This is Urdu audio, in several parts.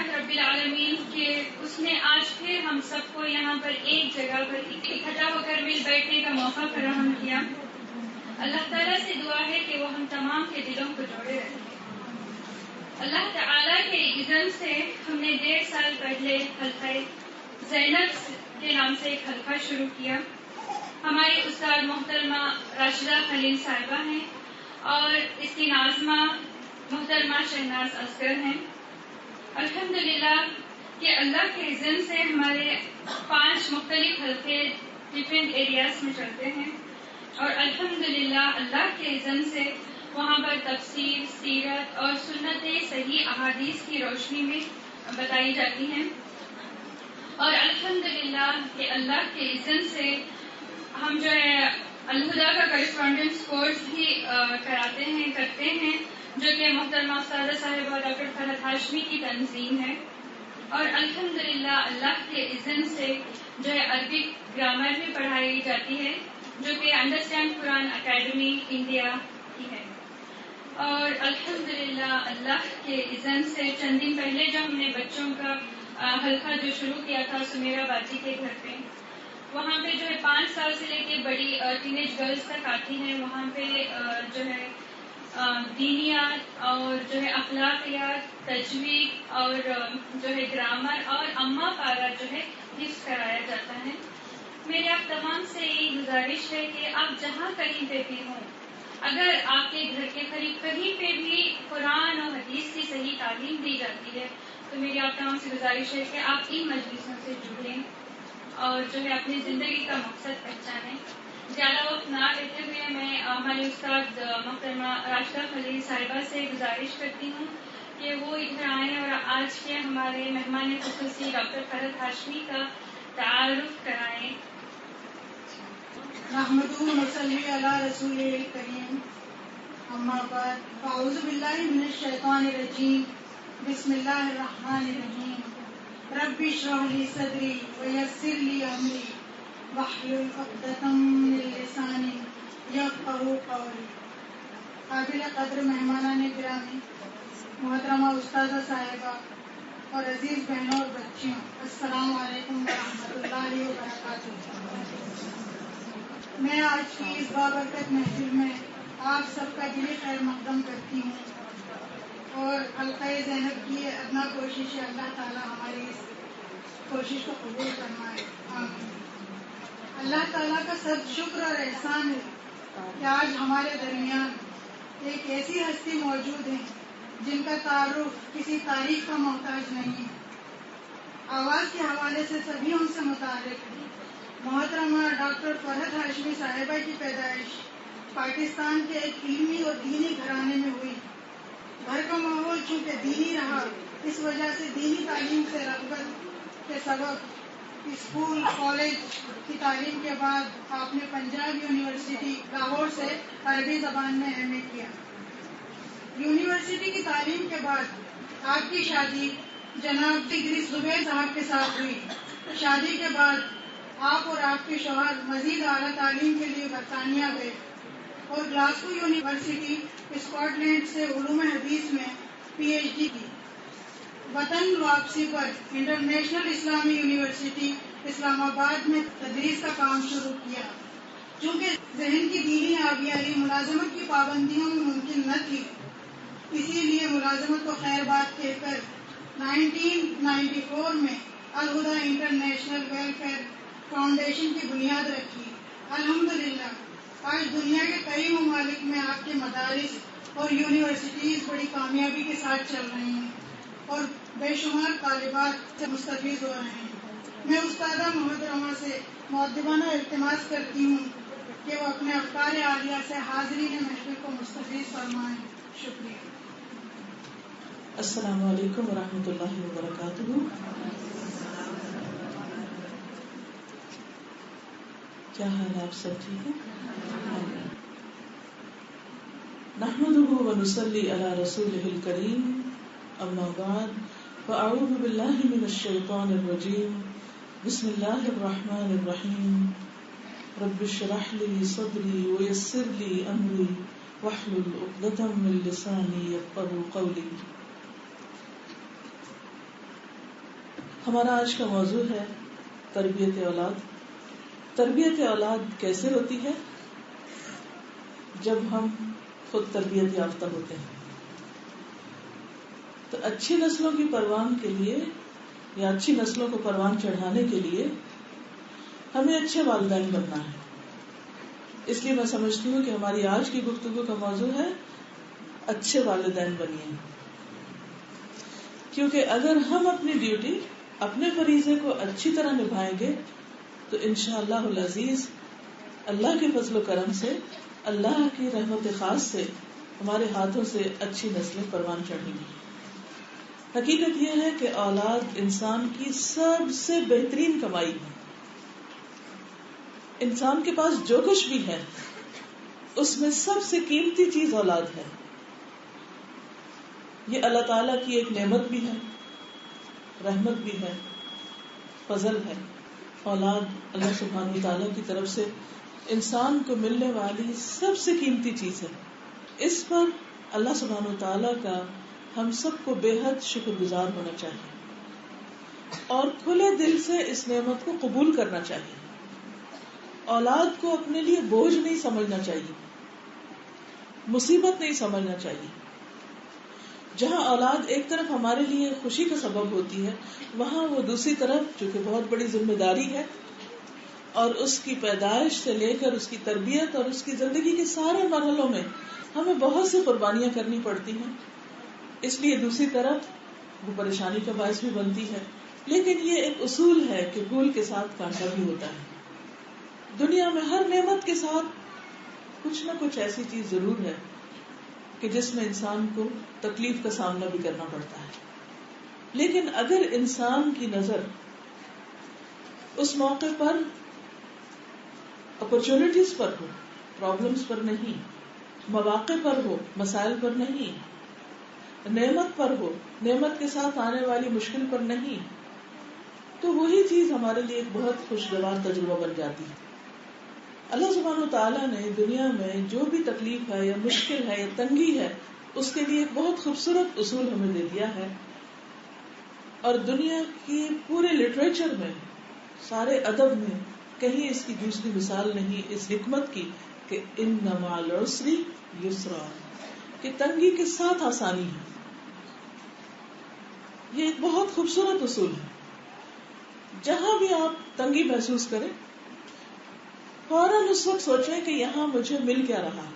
اللہ رب العالمین کہ اس نے آج پھر ہم سب کو یہاں پر ایک جگہ پر اکٹھا ہو کر مل بیٹھنے کا موقع فراہم کیا. اللہ تعالیٰ سے دعا ہے کہ وہ ہم تمام کے دلوں کو جوڑے رکھے. اللہ تعالیٰ کے اذن سے ہم نے 1.5 سال پہلے حلقہ زینب کے نام سے ایک حلقہ شروع کیا. ہماری استاد محترمہ راشدہ خلیل صاحبہ ہیں اور اس کی ناظمہ محترمہ شہناز اصغر ہیں. الحمدللہ کہ اللہ کے اذن سے ہمارے 5 مختلف حلقے ڈفرینٹ ایریاز میں چلتے ہیں اور الحمدللہ اللہ کے اذن سے وہاں پر تفسیر، سیرت اور سنت صحیح احادیث کی روشنی میں بتائی جاتی ہیں. اور الحمدللہ کہ اللہ کے اذن سے ہم جو ہے الہدا کا کرسپونڈنس کورس بھی کرتے ہیں جو کہ محترمہ استاذہ صاحبہ ڈاکٹر فرحت ہاشمی کی تنظیم ہے. اور الحمدللہ اللہ کے اذن سے جو ہے عربک گرامر بھی پڑھائی جاتی ہے جو کہ انڈرسٹینڈ قرآن اکیڈمی انڈیا کی ہے. اور الحمدللہ اللہ کے اذن سے چند دن پہلے جو ہم نے بچوں کا حلقہ جو شروع کیا تھا سمیرا باجی کے گھر پہ، وہاں پہ جو ہے 5 سال سے لے کے بڑی ٹینیج گرلز تک آتی ہیں. وہاں پہ جو ہے دینیات اور جو ہے اخلاقیات، تجوید اور جو ہے گرامر اور اماں پارا جو ہے حفظ کرایا جاتا ہے. میرے آپ تمام سے یہی گزارش ہے کہ آپ جہاں کہیں پہ بھی ہوں، اگر آپ کے گھر کے قریب کہیں پہ بھی قرآن اور حدیث کی صحیح تعلیم دی جاتی ہے تو میری آپ تمام سے گزارش ہے کہ آپ ان مجلسوں سے جڑیں اور جو ہے اپنی زندگی کا مقصد پہچانیں. زیادہ وقت نہ لیتے ہوئے میں ہماری استاد محترمہ راشدہ خلیل صاحبہ سے گزارش کرتی ہوں کہ وہ ادھر آئیں اور آج کے ہمارے مہمان خصوصی ڈاکٹر فرحت ہاشمی کا تعارف کرائیں. نحمدہ و نصلی علی رسول الکریم، اما بعد، اعوذ باللہ من الشیطان الرجیم، بسم اللہ الرحمن الرحیم. رب اشرح لی صدری ویسر لی امری واحلل عقدۃ من لسانی یفقہوا قولی. قابل قدر مہمانان گرامی، محترمہ استاذہ صاحبہ اور عزیز بہنوں اور بچیوں، السلام علیکم ورحمۃ اللہ وبرکاتہ. میں آج کی اس بابرکت محفل میں آپ سب کا دلی خیر مقدم کرتی ہوں اور حلقہ زینب کی ادنا کوشش ہے اللہ تعالیٰ ہماری اس کوشش کو قبول فرمائے، آمین. اللہ تعالیٰ کا سب شکر اور احسان ہے کہ آج ہمارے درمیان ایک ایسی ہستی موجود ہے جن کا تعارف کسی تاریخ کا محتاج نہیں ہے. آواز کے حوالے سے سبھی ان سے متعارف ہیں. محترمہ ڈاکٹر فرحت ہاشمی صاحبہ کی پیدائش پاکستان کے ایک علمی اور دینی گھرانے میں ہوئی. گھر کا ماحول چونکہ دینی رہا، اس وجہ سے دینی تعلیم سے رغبت کے سبب اسکول کالج کی تعلیم کے بعد آپ نے پنجاب یونیورسٹی لاہور سے عربی زبان میں ایم اے کیا. یونیورسٹی کی تعلیم کے بعد آپ کی شادی جناب ڈگری زبیر صاحب کے ساتھ ہوئی. شادی کے بعد آپ اور آپ کے شوہر مزید اعلیٰ تعلیم کے لیے برطانیہ گئے اور گلاسگو یونیورسٹی اسکاٹ لینڈ سے علوم حدیث میں پی ایچ ڈی کی. وطن واپسی پر انٹرنیشنل اسلامی یونیورسٹی اسلام آباد میں تدریس کا کام شروع کیا. چونکہ ذہن کی دینی آبیاری ملازمت کی پابندیوں میں ممکن نہ تھی، اسی لیے ملازمت کو خیر بات کہہ کر 1994 میں الہدا انٹرنیشنل ویلفیئر فاؤنڈیشن کی بنیاد رکھی. الحمدللہ آج دنیا کے کئی ممالک میں آپ کے مدارس اور یونیورسٹیز بڑی کامیابی کے ساتھ چل رہی ہیں اور بے شمار طالبات سے مستفید ہو رہے ہیں. میں استادہ محترمہ سے مؤدبانہ التماس کرتی ہوں کہ وہ اپنے افکار عالیہ سے حاضرین محفل کو مستفید فرمائیں. شکریہ. السلام علیکم ورحمۃ اللہ وبرکاتہ. کیا حال آپ سب ٹھیک ہے؟ نحمده ونصلي على رسوله الكريم، اما بعد، فاعوذ بالله من الشيطان الرجيم، بسم الله الرحمن الرحيم. رب اشرح لي صدري ويسر لي امري واحلل عقدة من لساني يفقهوا قولي. ہمارا آج کا موضوع ہے تربیت اولاد. تربیت اولاد کیسے ہوتی ہے؟ جب ہم خود تربیت یافتہ ہوتے ہیں. تو اچھی نسلوں کی پروان کے لیے یا اچھی نسلوں کو پروان چڑھانے کے لیے ہمیں اچھے والدین بننا ہے. اس لیے میں سمجھتی ہوں کہ ہماری آج کی گفتگو کا موضوع ہے اچھے والدین بنیے. کیونکہ اگر ہم اپنی ڈیوٹی، اپنے فریضے کو اچھی طرح نبھائیں گے تو انشاءاللہ العزیز اللہ کے فضل و کرم سے، اللہ کی رحمت خاص سے ہمارے ہاتھوں سے اچھی نسلیں پروان چڑھیں گی. حقیقت یہ ہے کہ اولاد انسان کی سب سے بہترین کمائی ہے. انسان کے پاس جو کچھ بھی ہے اس میں سب سے قیمتی چیز اولاد ہے. یہ اللہ تعالیٰ کی ایک نعمت بھی ہے، رحمت بھی ہے، فضل ہے. اولاد اللہ سبحانہ وتعالیٰ کی طرف سے انسان کو ملنے والی سب سے قیمتی چیز ہے. اس پر اللہ سبحانہ وتعالیٰ کا ہم سب کو بے حد شکر گزار ہونا چاہیے اور کھلے دل سے اس نعمت کو قبول کرنا چاہیے. اولاد کو اپنے لیے بوجھ نہیں سمجھنا چاہیے، مصیبت نہیں سمجھنا چاہیے. جہاں اولاد ایک طرف ہمارے لیے خوشی کا سبب ہوتی ہے، وہاں وہ دوسری طرف جو کہ بہت بڑی ذمہ داری ہے، اور اس کی پیدائش سے لے کر اس کی تربیت اور اس کی زندگی کے سارے مرحلوں میں ہمیں بہت سی قربانیاں کرنی پڑتی ہیں. اس لیے دوسری طرف وہ پریشانی کا باعث بھی بنتی ہے. لیکن یہ ایک اصول ہے کہ پھول کے ساتھ کانٹا بھی ہوتا ہے. دنیا میں ہر نعمت کے ساتھ کچھ نہ کچھ ایسی چیز ضرور ہے کہ جس میں انسان کو تکلیف کا سامنا بھی کرنا پڑتا ہے. لیکن اگر انسان کی نظر اس موقع پر اپرچونٹیز پر ہو، پرابلمز پر نہیں، مواقع پر ہو، مسائل پر نہیں، نعمت پر ہو، نعمت کے ساتھ آنے والی مشکل پر نہیں، تو وہی چیز ہمارے لیے ایک بہت خوشگوار تجربہ بن جاتی ہے. اللہ سبحانہ وتعالیٰ نے دنیا میں جو بھی تکلیف ہے یا مشکل ہے یا تنگی ہے، اس کے لیے ایک بہت خوبصورت اصول ہمیں دے دیا ہے. اور دنیا کی پورے لٹریچر میں، سارے ادب میں کہیں اس کی دوسری مثال نہیں اس حکمت کی کہ ان مع العسر یسرا، کہ تنگی کے ساتھ آسانی ہے. یہ ایک بہت خوبصورت اصول ہے. جہاں بھی آپ تنگی محسوس کریں، فوراً اس وقت سوچیں کہ یہاں مجھے مل کیا رہا ہے،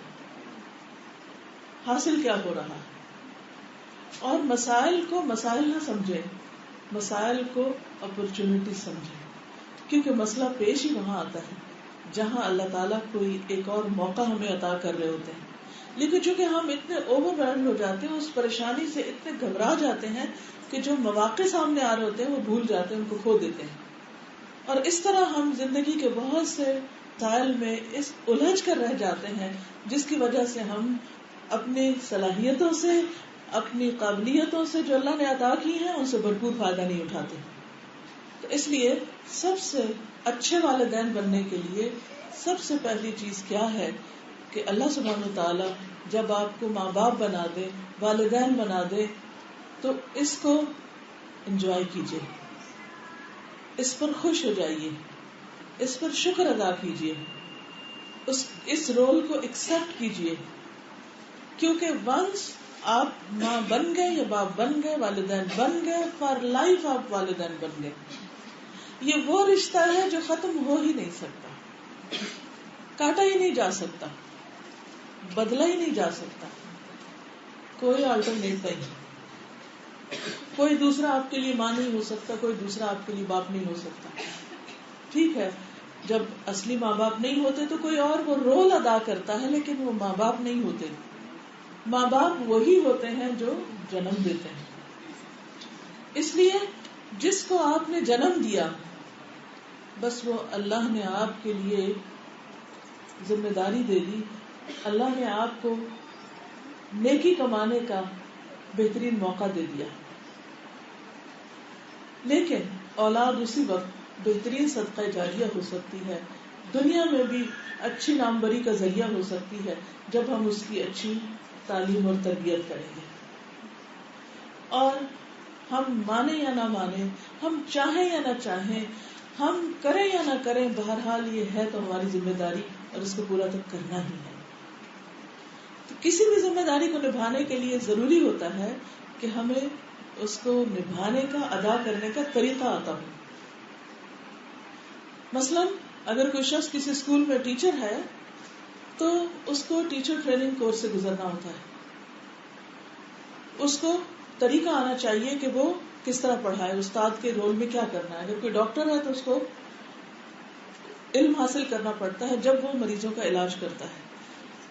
حاصل کیا ہو رہا ہے. اور مسائل کو مسائل نہ سمجھیں، مسائل کو اپرچونٹی سمجھیں. کیونکہ مسئلہ پیش ہی وہاں آتا ہے جہاں اللہ تعالیٰ کوئی ایک اور موقع ہمیں عطا کر رہے ہوتے ہیں. لیکن چونکہ ہم اتنے اوور ویلڈ ہو جاتے ہیں، اس پریشانی سے اتنے گھبرا جاتے ہیں کہ جو مواقع سامنے آ رہے ہوتے ہیں وہ بھول جاتے ہیں، ان کو کھو دیتے ہیں. اور اس طرح ہم زندگی کے بہت سے مسائل میں اس الجھ کر رہ جاتے ہیں، جس کی وجہ سے ہم اپنی صلاحیتوں سے، اپنی قابلیتوں سے جو اللہ نے عطا کی ہیں، ان سے بھرپور فائدہ نہیں اٹھاتے. تو اس لیے سب سے اچھے والدین بننے کے لیے سب سے پہلی چیز کیا ہے کہ اللہ سبحانہ وتعالیٰ جب آپ کو ماں باپ بنا دے، والدین بنا دے، تو اس کو انجوائے کیجیے، اس پر خوش ہو جائیے، اس پر شکر ادا کیجیے، اس رول کو ایکسپٹ کیجیے. کیونکہ ونس آپ ماں بن گئے یا باپ بن گئے، والدین بن گئے، فار لائف آپ والدین بن گئے. یہ وہ رشتہ ہے جو ختم ہو ہی نہیں سکتا، کاٹا ہی نہیں جا سکتا، بدلا ہی نہیں جا سکتا. کوئی آلٹرنیٹ نہیں. کوئی دوسرا آپ کے لیے ماں نہیں ہو سکتا، کوئی دوسرا آپ کے لیے باپ نہیں ہو سکتا. ٹھیک ہے، جب اصلی ماں باپ نہیں ہوتے تو کوئی اور وہ رول ادا کرتا ہے، لیکن وہ ماں باپ نہیں ہوتے. ماں باپ وہی ہوتے ہیں جو جنم دیتے ہیں. اس لیے جس کو آپ نے جنم دیا، بس وہ اللہ نے آپ کے لیے ذمہ داری دے دی، اللہ نے آپ کو نیکی کمانے کا بہترین موقع دے دیا. لیکن اولاد اسی وقت بہترین صدقہ جاریہ ہو سکتی ہے، دنیا میں بھی اچھی ناموری کا ذریعہ ہو سکتی ہے جب ہم اس کی اچھی تعلیم اور تربیت کریں گے. اور ہم مانے یا نہ مانے، ہم چاہیں یا نہ چاہیں، ہم کریں یا نہ کریں، بہرحال یہ ہے تو ہماری ذمہ داری اور اس کو پورا تو کرنا ہی ہے. تو کسی بھی ذمہ داری کو نبھانے کے لیے ضروری ہوتا ہے کہ ہمیں اس کو نبھانے کا، ادا کرنے کا طریقہ آتا ہو. مثلا اگر کوئی شخص کسی اسکول میں ٹیچر ہے تو اس کو ٹیچر ٹریننگ کورس سے گزرنا ہوتا ہے. اس کو طریقہ آنا چاہیے کہ وہ کس طرح پڑھائے، استاد کے رول میں کیا کرنا ہے. اگر کوئی ڈاکٹر ہے تو اس کو علم حاصل کرنا پڑتا ہے جب وہ مریضوں کا علاج کرتا ہے.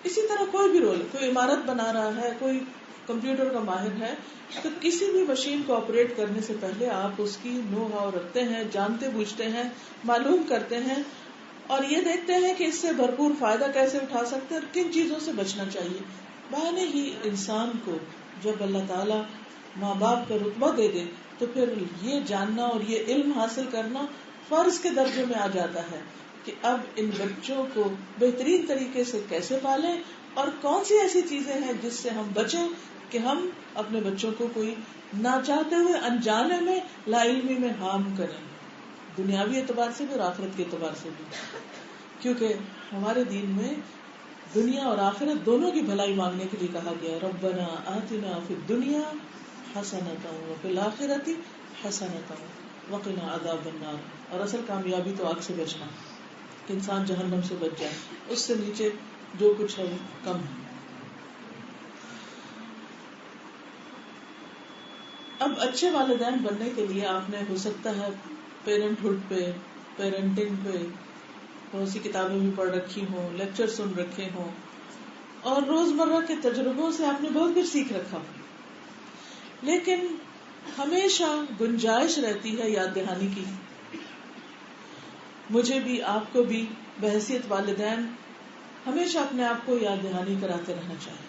اسی طرح کوئی بھی رول، کوئی عمارت بنا رہا ہے، کوئی کمپیوٹر کا ماہر ہے، تو کسی بھی مشین کو آپریٹ کرنے سے پہلے آپ اس کی نو ہاؤ رکھتے ہیں، جانتے بوجھتے ہیں، معلوم کرتے ہیں اور یہ دیکھتے ہیں کہ اس سے بھرپور فائدہ کیسے اٹھا سکتے ہیں اور کن چیزوں سے بچنا چاہیے. بہانے ہی انسان کو جب اللہ تعالیٰ ماں باپ کا رتبہ دے دے تو پھر یہ جاننا اور یہ علم حاصل کرنا فرض کے درجے میں آ جاتا ہے کہ اب ان بچوں کو بہترین طریقے سے کیسے پالیں اور کون سی ایسی چیزیں ہیں جس سے ہم بچیں کہ ہم اپنے بچوں کو کوئی نہ چاہتے ہوئے انجانے میں لا علمی میں ہارم کریں، دنیاوی اعتبار سے بھی اور آخرت کے اعتبار سے بھی. کیونکہ ہمارے دین میں دنیا اور آخرت دونوں کی بھلائی مانگنے کے لیے کہا گیا ہے. ربنا آتنا فی الدنیا حسنۃ وفی الآخرۃ حسنۃ وقنا عذاب النار. اور اصل کامیابی تو آگ سے بچنا، کہ انسان جہنم سے بچ جائے، اس سے نیچے جو کچھ ہے وہ کم ہے. اب اچھے والدین بننے کے لیے آپ نے ہو سکتا ہے پیرنٹ ہوڈ پہ، پیرنٹنگ پہ بہت سی کتابیں بھی پڑھ رکھی ہوں، لیکچر سن رکھے ہوں اور روزمرہ کے تجربوں سے آپ نے بہت کچھ سیکھ رکھا. لیکن ہمیشہ گنجائش رہتی ہے یاد دہانی کی. مجھے بھی، آپ کو بھی بحیثیت والدین ہمیشہ اپنے آپ کو یاد دہانی کراتے رہنا چاہیے،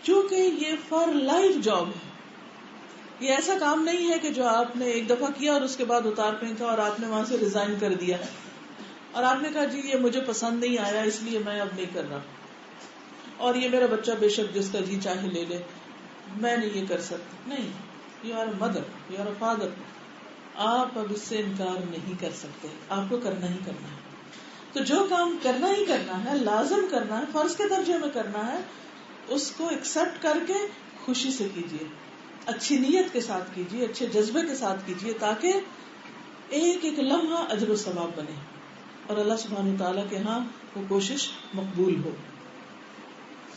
چونکہ یہ فار لائف جاب ہے. یہ ایسا کام نہیں ہے کہ جو آپ نے ایک دفعہ کیا اور اس کے بعد اتار پھینکا اور آپ نے وہاں سے ریزائن کر دیا اور آپ نے کہا جی یہ مجھے پسند نہیں آیا اس لیے میں اب نہیں کر رہا، اور یہ میرا بچہ بے شک جس کا جی چاہے لے لے، میں نہیں یہ کر سکتا. نہیں، you are a mother, you are a father, آپ اب اس سے انکار نہیں کر سکتے، آپ کو کرنا ہی کرنا ہے. تو جو کام کرنا ہی کرنا ہے، لازم کرنا ہے، فرض کے درجے میں کرنا ہے، اس کو ایکسپٹ کر کے خوشی سے کیجیے، اچھی نیت کے ساتھ کیجیے، اچھے جذبے کے ساتھ کیجیے، تاکہ ایک ایک لمحہ اجر و ثواب بنے اور اللہ سبحانہ وتعالیٰ کے ہاں وہ کوشش مقبول ہو.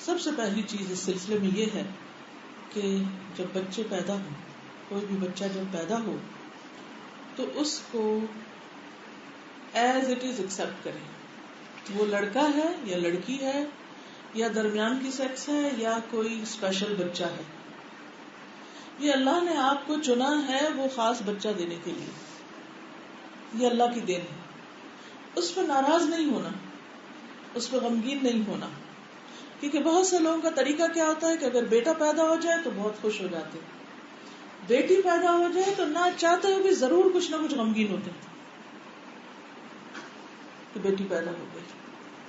سب سے پہلی چیز اس سلسلے میں یہ ہے کہ جب بچے پیدا ہوں، کوئی بھی بچہ جب پیدا ہو تو اس کو ایز اٹ از ایکسپٹ کریں. وہ لڑکا ہے یا لڑکی ہے یا درمیان کی سیکس ہے یا کوئی اسپیشل بچہ ہے، یہ اللہ نے آپ کو چنا ہے وہ خاص بچہ دینے کے لیے. یہ اللہ کی دین ہے. اس پہ ناراض نہیں ہونا، اس پہ غمگین نہیں ہونا، کیونکہ بہت سے لوگوں کا طریقہ کیا ہوتا ہے کہ اگر بیٹا پیدا ہو جائے تو بہت خوش ہو جاتے ہیں، بیٹی پیدا ہو جائے تو نہ چاہتے ہوئے بھی ضرور کچھ نہ کچھ غمگین ہوتے ہیں کہ بیٹی پیدا ہو گئی.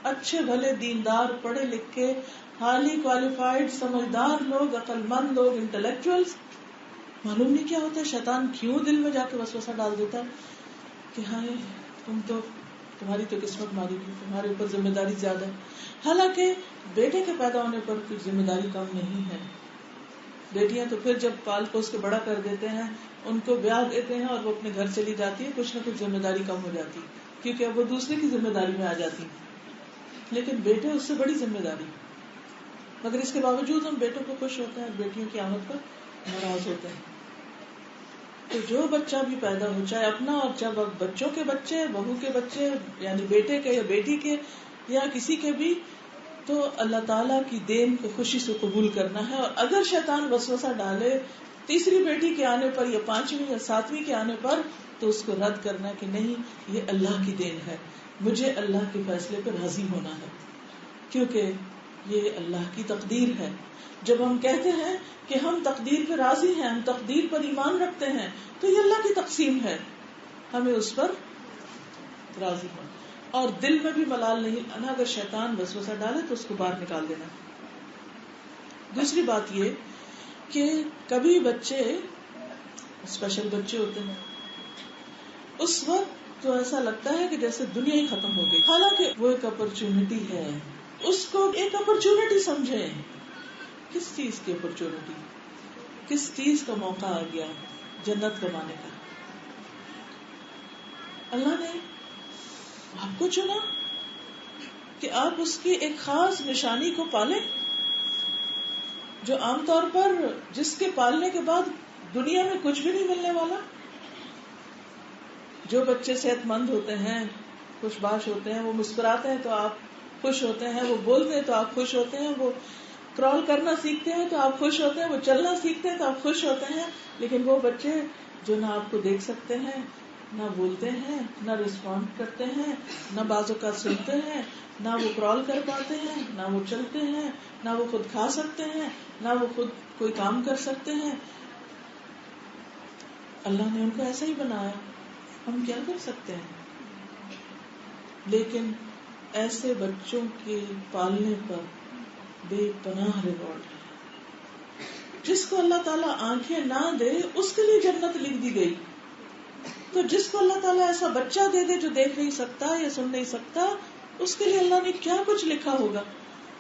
اچھے بھلے دیندار پڑھے لکھے ہالی کوالیفائڈ سمجھدار لوگ، عقل مند لوگ، انٹلیکچوئلز، معلوم نہیں کیا ہوتا ہے شیطان کیوں دل میں جا کے وسوسہ ڈال دیتا ہے کہ ہاں تمہاری تو قسمت ماری گئی، تمہارے اوپر ذمہ داری زیادہ ہے. حالانکہ بیٹے کے پیدا ہونے پر کوئی ذمہ داری کم نہیں ہے. بیٹیاں تو پھر جب پال پوس کے بڑا کر دیتے ہیں، ان کو بیاہ دیتے ہیں اور وہ اپنے گھر چلی جاتی ہے، کچھ نہ کچھ ذمہ داری کم ہو جاتی کیونکہ اب وہ دوسرے کی ذمہ داری میں آ جاتی. لیکن بیٹے اس سے بڑی ذمہ داری، مگر اس کے باوجود ہم بیٹوں کو خوش ہوتے ہیں اور بیٹیوں کی آمد پر ناراض ہوتے ہیں. تو جو بچہ بھی پیدا ہو، چاہے اپنا اور جب بچوں کے بچے، بہو کے بچے، یعنی بیٹے کے یا بیٹی کے یا کسی کے بھی، تو اللہ تعالیٰ کی دین کو خوشی سے قبول کرنا ہے. اور اگر شیطان وسوسہ ڈالے تیسری بیٹی کے آنے پر یا پانچویں یا ساتویں کے آنے پر، تو اس کو رد کرنا کہ نہیں، یہ اللہ کی دین ہے، مجھے اللہ کے فیصلے پر راضی ہونا ہے، کیونکہ یہ اللہ کی تقدیر ہے. جب ہم کہتے ہیں کہ ہم تقدیر پہ راضی ہیں، ہم تقدیر پر ایمان رکھتے ہیں، تو یہ اللہ کی تقسیم ہے، ہمیں اس پر راضی ہونا اور دل میں بھی ملال نہیں آنا. اگر شیطان وسوسہ ڈالے تو اس کو باہر نکال دینا. دوسری بات یہ کہ کبھی بچے اسپیشل بچے ہوتے ہیں، اس وقت تو ایسا لگتا ہے کہ جیسے دنیا ہی ختم ہو گئی، حالانکہ وہ ایک اپرچونٹی ہے، اس کو ایک اپرچونٹی سمجھیں. کس چیز کی اپرچونٹی؟ کس چیز کا موقع آ گیا؟ جنت کمانے کا. اللہ نے آپ کو چنا کہ آپ اس کی ایک خاص نشانی کو پالیں، جو عام طور پر جس کے پالنے کے بعد دنیا میں کچھ بھی نہیں ملنے والا. جو بچے صحت مند ہوتے ہیں، خوش باش ہوتے ہیں، وہ مسکراتے ہیں تو آپ خوش ہوتے ہیں، وہ بولتے ہیں تو آپ خوش ہوتے ہیں، وہ کرال کرنا سیکھتے ہیں تو آپ خوش ہوتے ہیں، وہ چلنا سیکھتے ہیں تو آپ خوش ہوتے ہیں. لیکن وہ بچے جو نہ آپ کو دیکھ سکتے ہیں، نہ بولتے ہیں، نہ رسپونڈ کرتے ہیں، نہ بازو کا سنتے ہیں، نہ وہ کرال کر پاتے ہیں، نہ وہ چلتے ہیں، نہ وہ خود کھا سکتے ہیں، نہ وہ خود کوئی کام کر سکتے ہیں. اللہ نے ان کو ایسا ہی بنایا، ہم کیا کر سکتے ہیں؟ لیکن ایسے بچوں کے پالنے پر بے پناہ ریوارڈ ہے. جس کو اللہ تعالیٰ آنکھیں نہ دے اس کے لیے جنت لکھ دی گئی، تو جس کو اللہ تعالیٰ ایسا بچہ دے دے جو دیکھ نہیں سکتا یا سن نہیں سکتا، اس کے لیے اللہ نے کیا کچھ لکھا ہوگا،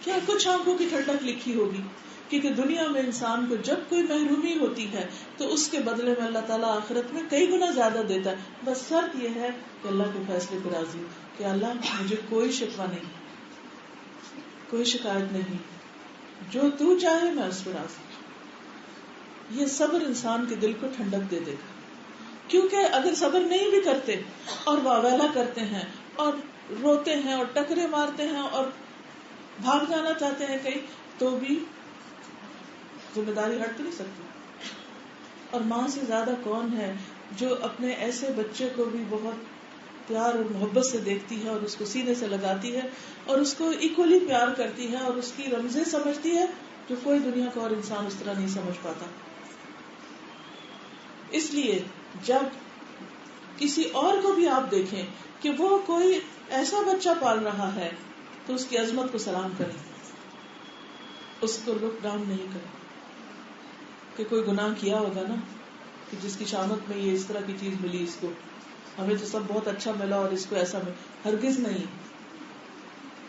کیا کچھ آنکھوں کی ٹھنڈک لکھی ہوگی. کیونکہ دنیا میں انسان کو جب کوئی محرومی ہوتی ہے تو اس کے بدلے میں اللہ تعالیٰ آخرت میں کئی گنا زیادہ دیتا ہے. بس شرط یہ ہے کہ اللہ کے فیصلے پر راضی ہو کہ اللہ مجھے کوئی شکوہ نہیں، کوئی شکایت نہیں، جو تو چاہے میں اس پر راضی. یہ صبر انسان کے دل کو ٹھنڈک دے دے گا. کیونکہ اگر صبر نہیں بھی کرتے اور واویلا کرتے ہیں اور روتے ہیں اور ٹکرے مارتے ہیں اور بھاگ جانا چاہتے ہیں کہیں، تو بھی ذمہ داری ہٹ تو نہیں سکتی. اور ماں سے زیادہ کون ہے جو اپنے ایسے بچے کو بھی بہت پیار اور محبت سے دیکھتی ہے اور اس کو سینے سے لگاتی ہے اور اس کو ایکولی پیار کرتی ہے اور اس کی رمزیں سمجھتی ہے جو کوئی دنیا کا اور انسان اس طرح نہیں سمجھ پاتا. اس لیے جب کسی اور کو بھی آپ دیکھیں کہ وہ کوئی ایسا بچہ پال رہا ہے تو اس کی عظمت کو سلام کریں، اس کو لک ڈاؤن نہیں کریں کہ کوئی گناہ کیا ہوگا نا کہ جس کی شامت میں یہ اس طرح کی چیز ملی، اس کو ہمیں تو سب بہت اچھا ملا اور اس کو ایسا ملا. ہرگز نہیں.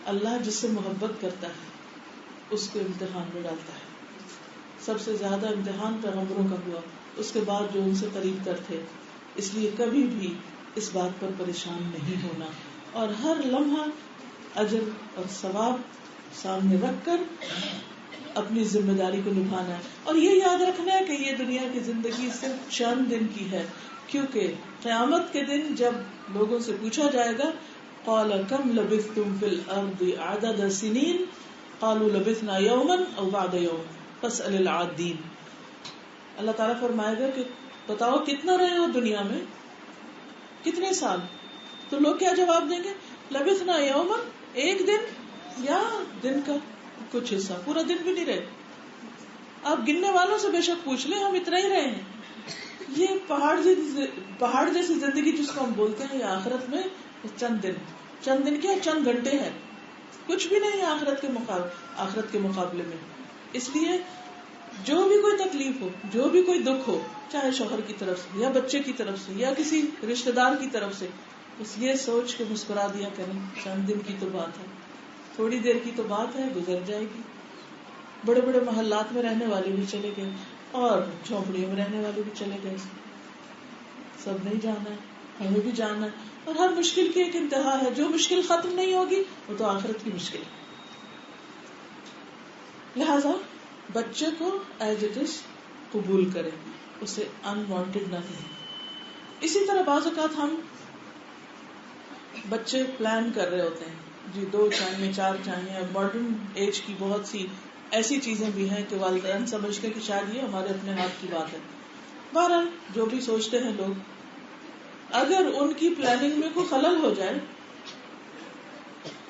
اللہ جس سے محبت کرتا ہے اس کو امتحان میں ڈالتا ہے. سب سے زیادہ امتحان پیغمبروں کا ہوا، اس کے بعد جو ان سے قریب تر تھے. اس لیے کبھی بھی اس بات پر پریشان نہیں ہونا اور ہر لمحہ اجر اور ثواب سامنے رکھ کر اپنی ذمہ داری کو نبھانا ہے. اور یہ یاد رکھنا ہے کہ یہ دنیا کی زندگی صرف چند دن کی ہے، کیونکہ قیامت کے دن جب لوگوں سے پوچھا جائے گا قال کم لبثتم فی الارض عدد سنین قالوا لبثنا یوما او بعد یوم فاسأل العادین. اللہ تعالیٰ فرمائے گا کہ بتاؤ کتنا رہے ہو دنیا میں، کتنے سال؟ تو لوگ کیا جواب دیں گے؟ لبثنا یوما، ایک دن، یا دن کا کچھ حصہ، پورا دن بھی نہیں رہے. آپ گننے والوں سے بے شک پوچھ لیں، ہم اتنا ہی رہے ہیں. یہ پہاڑ جیسی زندگی جس کو ہم بولتے ہیں، یہ آخرت میں چند دن کیا چند گھنٹے ہیں، کچھ بھی نہیں ہے آخرت کے مقابلے میں. اس لیے جو بھی کوئی تکلیف ہو، جو بھی کوئی دکھ ہو، چاہے شوہر کی طرف سے یا بچے کی طرف سے یا کسی رشتہ دار کی طرف سے، بس یہ سوچ کے مسکرا دیا کریں چند دن کی تو بات ہے، تھوڑی دیر کی تو بات ہے، گزر جائے گی. بڑے بڑے محلات میں رہنے والے بھی چلے گئے اور جھونپڑیوں میں رہنے والے بھی چلے گئے. سب نہیں جانا ہے، ہمیں بھی جانا ہے. اور ہر مشکل کی ایک انتہا ہے، جو مشکل ختم نہیں ہوگی وہ تو آخرت کی مشکل ہے. لہذا بچے کو ایز اٹ از قبول کریں، اسے انوانٹیڈ نہ کریں. اسی طرح بعض اوقات ہم بچے پلان کر رہے ہوتے ہیں، جی 2 چاہیے 4 چاہیے. ماڈرن ایج کی بہت سی ایسی چیزیں بھی ہیں کہ والدین سمجھتے کہ شاید یہ ہمارے اپنے ہاتھ کی بات ہے. بہرحال جو بھی سوچتے ہیں لوگ، اگر ان کی پلاننگ میں کوئی خلل ہو جائے،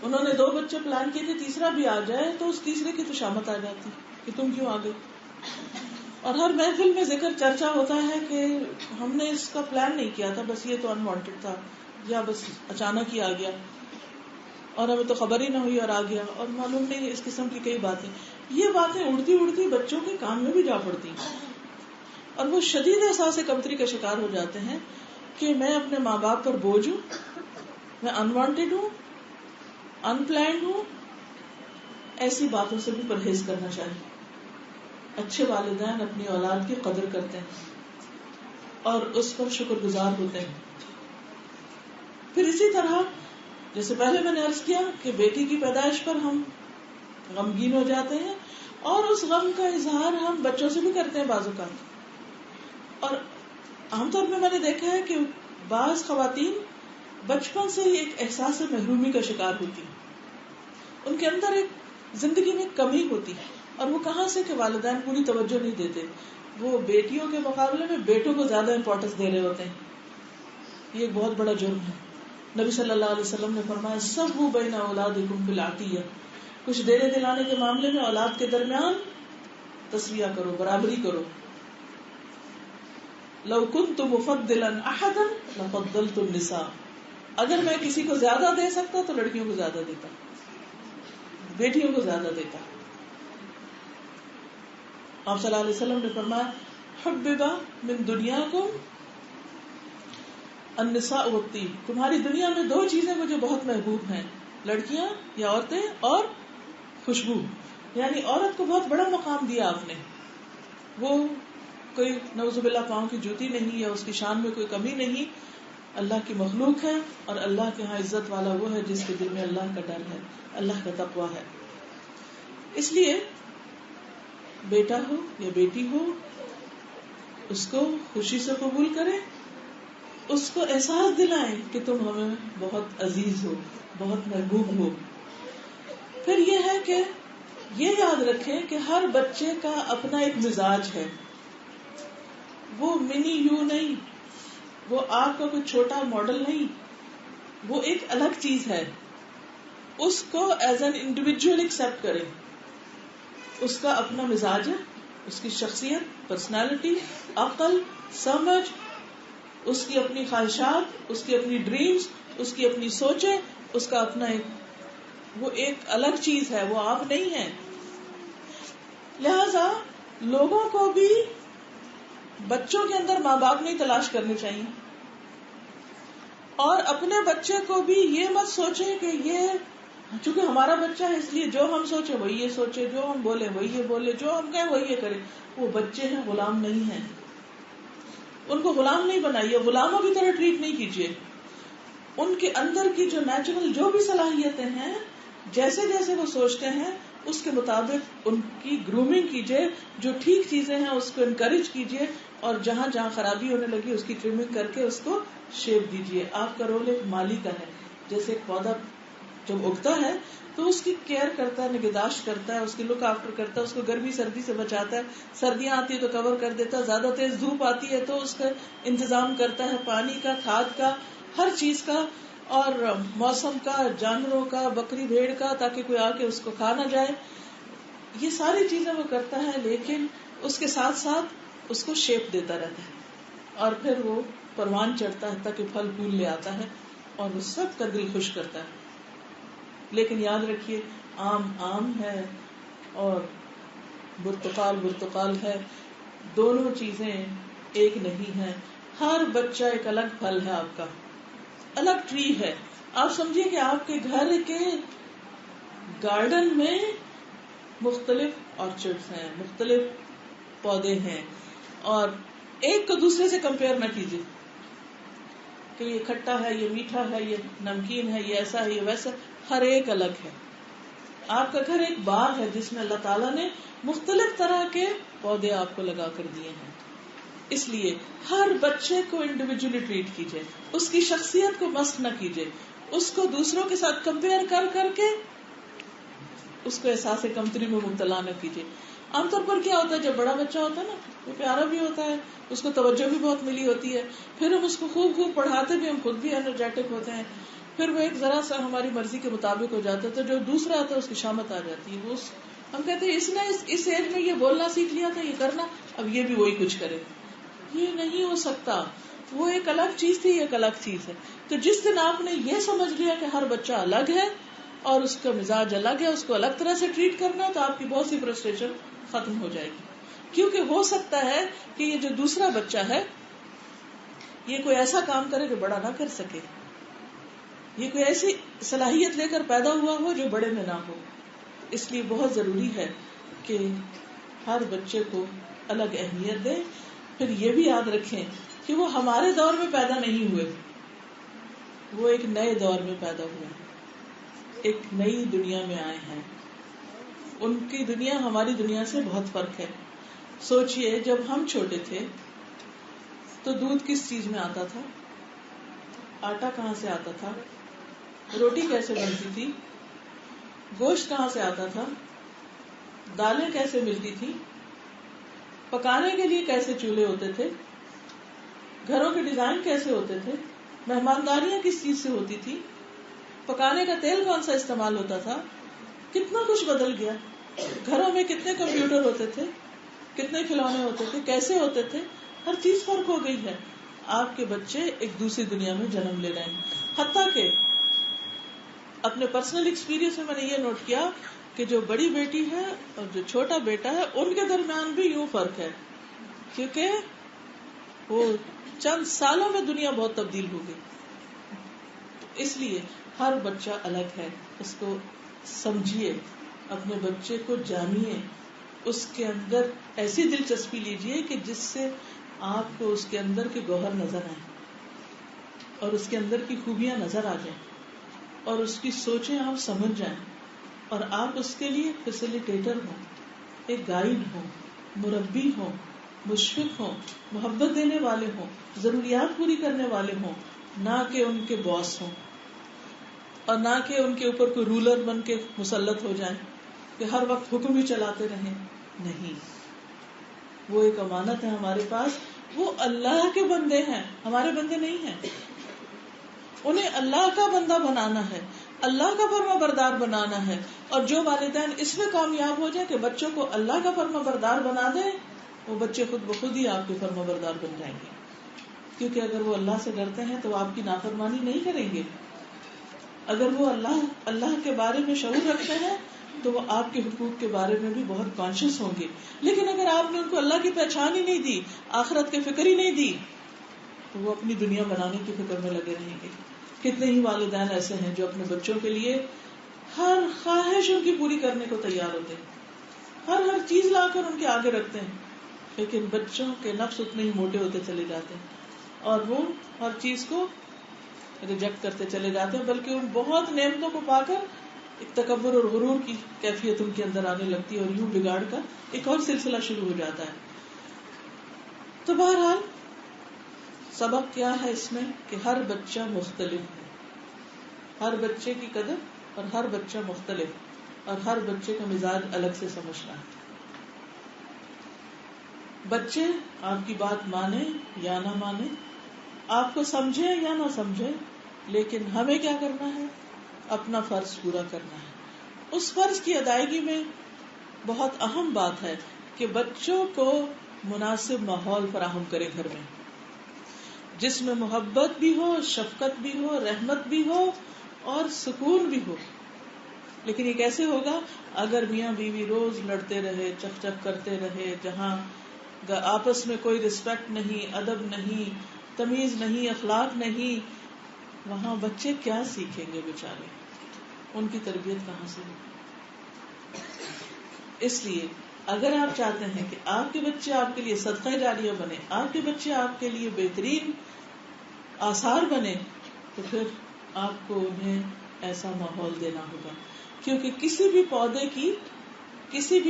انہوں نے 2 بچے پلان کیے تھے، تیسرا بھی آ جائے تو اس تیسرے کی تو شامت آ جاتی کہ تم کیوں آ گئے. اور ہر محفل میں ذکر چرچا ہوتا ہے کہ ہم نے اس کا پلان نہیں کیا تھا، بس یہ تو انوانٹیڈ تھا یا بس اچانک ہی آ گیا اور ہمیں تو خبر ہی نہ ہوئی اور آ گیا، اور معلوم نہیں اس قسم کی کئی باتیں. یہ باتیں اڑتی اڑتی بچوں کے کان میں بھی جا پڑتی ہیں اور وہ شدید احساس کمتری کا شکار ہو جاتے ہیں کہ میں اپنے ماں باپ پر بوجھ ہوں، میں انوانٹیڈ ہوں، ان پلانڈ ہوں. ایسی باتوں سے بھی پرہیز کرنا چاہیے. اچھے والدین اپنی اولاد کی قدر کرتے ہیں اور اس پر شکر گزار ہوتے ہیں. پھر اسی طرح جیسے پہلے میں نے عرض کیا کہ بیٹی کی پیدائش پر ہم غمگین ہو جاتے ہیں اور اس غم کا اظہار ہم بچوں سے بھی کرتے ہیں بعض اوقات. اور عام طور پہ میں نے دیکھا ہے کہ بعض خواتین بچپن سے ہی ایک احساس محرومی کا شکار ہوتی ہیں. ان کے اندر ایک زندگی میں کمی ہوتی ہے اور وہ کہاں سے کہ والدین پوری توجہ نہیں دیتے. وہ بیٹیوں کے مقابلے میں بیٹوں کو زیادہ امپورٹنس دے رہے ہوتے ہیں. یہ ایک بہت بڑا جرم ہے. نبی صلی اللہ علیہ وسلم نے فرمایا سووا بین اولادکم بالعطیہ، کچھ دینے دلانے کے معاملے میں اولاد کے درمیان تسویہ کرو، برابری کرو. لو کنت مفضلا احدا لفضلت النساء، اگر میں کسی کو زیادہ دے سکتا تو لڑکیوں کو زیادہ دیتا، بیٹیوں کو زیادہ دیتا. آپ صلی اللہ علیہ وسلم نے فرمایا حبب من دنیاکم النساء والطیب، تمہاری دنیا میں دو چیزیں مجھے بہت محبوب ہیں، لڑکیاں یا عورتیں اور خوشبو. یعنی عورت کو بہت بڑا مقام دیا آپ نے. وہ کوئی نعوذ باللہ پاؤں کی جوتی نہیں یا اس کی شان میں کوئی کمی نہیں، اللہ کی مخلوق ہے اور اللہ کے ہاں عزت والا وہ ہے جس کے دل میں اللہ کا ڈر ہے، اللہ کا تقویٰ ہے. اس لیے بیٹا ہو یا بیٹی ہو اس کو خوشی سے قبول کریں، اس کو احساس دلائیں کہ تم ہمیں بہت عزیز ہو، بہت محبوب ہو. پھر یہ ہے کہ یہ یاد رکھیں کہ ہر بچے کا اپنا ایک مزاج ہے. وہ منی یو نہیں، وہ آپ کا کوئی چھوٹا ماڈل نہیں، وہ ایک الگ چیز ہے. اس کو ایز این انڈیویجول ایکسپٹ کریں. اس کا اپنا مزاج ہے، اس کی شخصیت، پرسنالٹی، عقل، سمجھ، اس کی اپنی خواہشات، اس کی اپنی ڈریمز، اس کی اپنی سوچیں، اس کا اپنا وہ ایک الگ چیز ہے، وہ آپ نہیں ہیں. لہذا لوگوں کو بھی بچوں کے اندر ماں باپ نہیں تلاش کرنے چاہیے اور اپنے بچے کو بھی یہ مت سوچے کہ یہ چونکہ ہمارا بچہ ہے اس لیے جو ہم سوچے وہی یہ سوچے، جو ہم بولے وہی یہ بولے، جو ہم کہیں وہی یہ کرے. وہ بچے ہیں، غلام نہیں ہیں. ان کو غلام نہیں بنائیے، غلاموں کی طرح ٹریٹ نہیں کیجیے. ان کے اندر کی جو نیچرل جو بھی صلاحیتیں ہیں، جیسے جیسے وہ سوچتے ہیں اس کے مطابق ان کی گرومنگ کیجیے. جو ٹھیک چیزیں ہیں اس کو انکریج کیجیے اور جہاں جہاں خرابی ہونے لگی اس کی ٹریمنگ کر کے اس کو شیپ دیجیے. آپ کا رول ایک مالی کا ہے. جیسے ایک پودا جب اگتا ہے تو اس کی کیئر کرتا ہے، نگہداشت کرتا ہے، اس کی لک آفٹر کرتا ہے، اس کو گرمی سردی سے بچاتا ہے، سردیاں آتی ہے تو کور کر دیتا ہے، زیادہ تیز دھوپ آتی ہے تو اس کا انتظام کرتا ہے، پانی کا، کھاد کا، ہر چیز کا، اور موسم کا، جانوروں کا، بکری بھیڑ کا، تاکہ کوئی آ کے اس کو کھا نہ جائے. یہ ساری چیزیں وہ کرتا ہے، لیکن اس کے ساتھ ساتھ اس کو شیپ دیتا رہتا ہے اور پھر وہ پروان چڑھتا ہے تاکہ پھل پھول لے آتا ہے اور وہ سب کا دل خوش کرتا ہے. لیکن یاد رکھیے آم آم ہے اور برتقال برتقال ہے، دونوں چیزیں ایک نہیں ہیں. ہر بچہ ایک الگ پھل ہے، آپ کا الگ ٹری ہے. آپ سمجھیے کہ آپ کے گھر کے گارڈن میں مختلف آرچرڈز ہیں، مختلف پودے ہیں، اور ایک کو دوسرے سے کمپیئر نہ کیجیے کہ یہ کھٹا ہے، یہ میٹھا ہے، یہ نمکین ہے، یہ ایسا ہے، یہ ویسا. ہر ایک الگ ہے. آپ کا گھر ایک باغ ہے جس میں اللہ تعالیٰ نے مختلف طرح کے پودے آپ کو لگا کر دیے ہیں. اس لیے ہر بچے کو انڈیویجولی ٹریٹ کیجیے، اس کی شخصیت کو مسخ نہ کیجیے، اس کو دوسروں کے ساتھ کمپیئر کر کر کے اس کو احساس کمتری میں مبتلا نہ کیجیے. عام طور پر کیا ہوتا ہے جب بڑا بچہ ہوتا ہے نا وہ پیارا بھی ہوتا ہے، اس کو توجہ بھی بہت ملی ہوتی ہے، پھر ہم اس کو خوب خوب پڑھاتے بھی، ہم خود بھی انرجیٹک ہوتے ہیں، پھر وہ ایک ذرا سا ہماری مرضی کے مطابق ہو جاتا ہے تو جو دوسرا آتا ہے اس کی شامت آ جاتی ہے. ہم کہتے ہیں اس نے اس ایج میں یہ بولنا سیکھ لیا تھا، یہ کرنا، اب یہ بھی وہی کچھ کرے. یہ نہیں ہو سکتا. وہ ایک الگ چیز تھی، ایک الگ چیز ہے. تو جس دن آپ نے یہ سمجھ لیا کہ ہر بچہ الگ ہے اور اس کا مزاج الگ ہے، اس کو الگ طرح سے ٹریٹ کرنا ہے، تو آپ کی بہت سی فرسٹریشن ختم ہو جائے گی. کیونکہ ہو سکتا ہے کہ یہ جو دوسرا بچہ ہے یہ کوئی ایسا کام کرے جو بڑا نہ کر سکے، یہ کوئی ایسی صلاحیت لے کر پیدا ہوا ہو جو بڑے میں نہ ہو. اس لیے بہت ضروری ہے کہ ہر بچے کو الگ اہمیت دیں. پھر یہ بھی یاد رکھیں کہ وہ ہمارے دور میں پیدا نہیں ہوئے، وہ ایک نئے دور میں پیدا ہوئے ہیں، ایک نئی دنیا میں آئے ہیں. ان کی دنیا ہماری دنیا سے بہت فرق ہے. سوچئے جب ہم چھوٹے تھے تو دودھ کس چیز میں آتا تھا، آٹا کہاں سے آتا تھا، روٹی کیسے بنتی تھی، گوشت کہاں سے آتا تھا، دالیں کیسے ملتی تھی، پکانے کے لیے کیسے چولہے ہوتے تھے، گھروں کے ڈیزائن کیسے ہوتے تھے، مہمانداریاں کس چیز سے ہوتی تھی، پکانے کا تیل کون سا استعمال ہوتا تھا. کتنا کچھ بدل گیا. گھروں میں کتنے کمپیوٹر ہوتے تھے، کتنے کھلونے ہوتے تھے، کیسے ہوتے تھے، ہر چیز فرق ہو گئی ہے. آپ کے بچے ایک دوسری دنیا میں جنم لے رہے ہیں. حتیٰ کہ اپنے پرسنل ایکسپیرینس میں نے یہ نوٹ کیا کہ جو بڑی بیٹی ہے اور جو چھوٹا بیٹا ہے ان کے درمیان بھی یوں فرق ہے، کیونکہ وہ چند سالوں میں دنیا بہت تبدیل ہو گئی. اس لیے ہر بچہ الگ ہے، اس کو سمجھیے، اپنے بچے کو جانیے، اس کے اندر ایسی دلچسپی لیجیے کہ جس سے آپ کو اس کے اندر کے گوہر نظر آئیں اور اس کے اندر کی خوبیاں نظر آ جائیں اور اس کی سوچیں آپ سمجھ جائیں، اور آپ اس کے لیے فیسیلیٹیٹر ہوں، ایک گائیڈ ہوں، مربی ہوں، مشفق ہوں، محبت دینے والے ہوں، ضروریات پوری کرنے والے ہوں، نہ کہ ان کے باس ہوں اور نہ کہ ان کے اوپر کوئی رولر بن کے مسلط ہو جائیں کہ ہر وقت حکم ہی چلاتے رہیں. نہیں، وہ ایک امانت ہے ہمارے پاس. وہ اللہ کے بندے ہیں، ہمارے بندے نہیں ہیں. انہیں اللہ کا بندہ بنانا ہے، اللہ کا فرما بردار بنانا ہے. اور جو والدین اس میں کامیاب ہو جائیں کہ بچوں کو اللہ کا فرما بردار بنا دیں، وہ بچے خود بخود ہی آپ کے فرما بردار بن جائیں گے. کیونکہ اگر وہ اللہ سے ڈرتے ہیں تو وہ آپ کی نافرمانی نہیں کریں گے. اگر وہ اللہ کے بارے میں شعور رکھتے ہیں تو وہ آپ کے حقوق کے بارے میں بھی بہت کانشیس ہوں گے. لیکن اگر آپ نے ان کو اللہ کی پہچان ہی نہیں دی، آخرت کی فکر ہی نہیں دی، تو وہ اپنی دنیا بنانے کی فکر میں لگے رہیں گے. کتنے ہی والدین ایسے ہیں جو اپنے بچوں کے لیے ہر خواہش ان کی پوری کرنے کو تیار ہوتے ہیں، ہر چیز لا کر ان کے آگے رکھتے ہیں، لیکن بچوں کے نفس اتنے ہی موٹے ہوتے چلے جاتے ہیں اور وہ ہر چیز کو ریجیکٹ کرتے چلے جاتے ہیں، بلکہ ان بہت نعمتوں کو پا کر ایک تکبر اور غرور کی کیفیت ان کے اندر آنے لگتی ہے اور یوں بگاڑ کا ایک اور سلسلہ شروع ہو جاتا ہے. تو بہرحال سبق کیا ہے اس میں کہ ہر بچہ مختلف ہے، ہر بچے کی قدر اور ہر بچہ مختلف، اور ہر بچے کا مزاج الگ سے سمجھنا ہے. بچے آپ کی بات مانے یا نہ مانے، آپ کو سمجھے یا نہ سمجھے، لیکن ہمیں کیا کرنا ہے؟ اپنا فرض پورا کرنا ہے. اس فرض کی ادائیگی میں بہت اہم بات ہے کہ بچوں کو مناسب ماحول فراہم کرے گھر میں، جس میں محبت بھی ہو، شفقت بھی ہو، رحمت بھی ہو اور سکون بھی ہو. لیکن یہ کیسے ہوگا؟ اگر میاں بیوی روز لڑتے رہے، چک چک کرتے رہے، جہاں آپس میں کوئی رسپیکٹ نہیں، ادب نہیں، تمیز نہیں، اخلاق نہیں، وہاں بچے کیا سیکھیں گے بیچارے؟ ان کی تربیت کہاں سے ہوگی؟ اس لیے اگر آپ چاہتے ہیں کہ آپ کے بچے آپ کے لیے صدقہ جاریہ بنے، آپ کے بچے آپ کے لیے بہترین آثار بنے، تو پھر آپ کو انہیں ایسا ماحول دینا ہوگا. کیونکہ کسی بھی